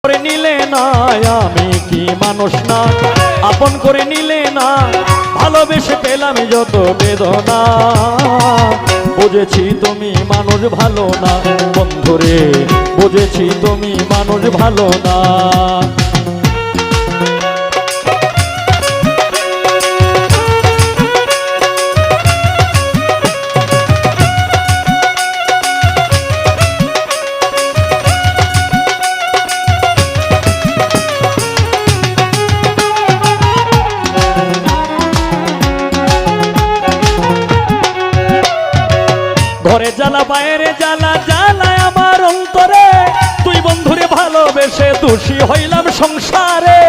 করে নিলে না আমি কি মানুষ না, আপন করে নিলে না ভালোবেসে পেলাম যত বেদনা। বুঝেছি তুমি মানুষ ভালো না বন্ধুরে, বুঝেছি তুমি মানুষ ভালো না। ঘরে জ্বালা বাইরে জ্বালা জ্বালায় আমার অন্তরে, তুই বন্ধুরে ভালোবেসে দোষী হইলাম সংসারে।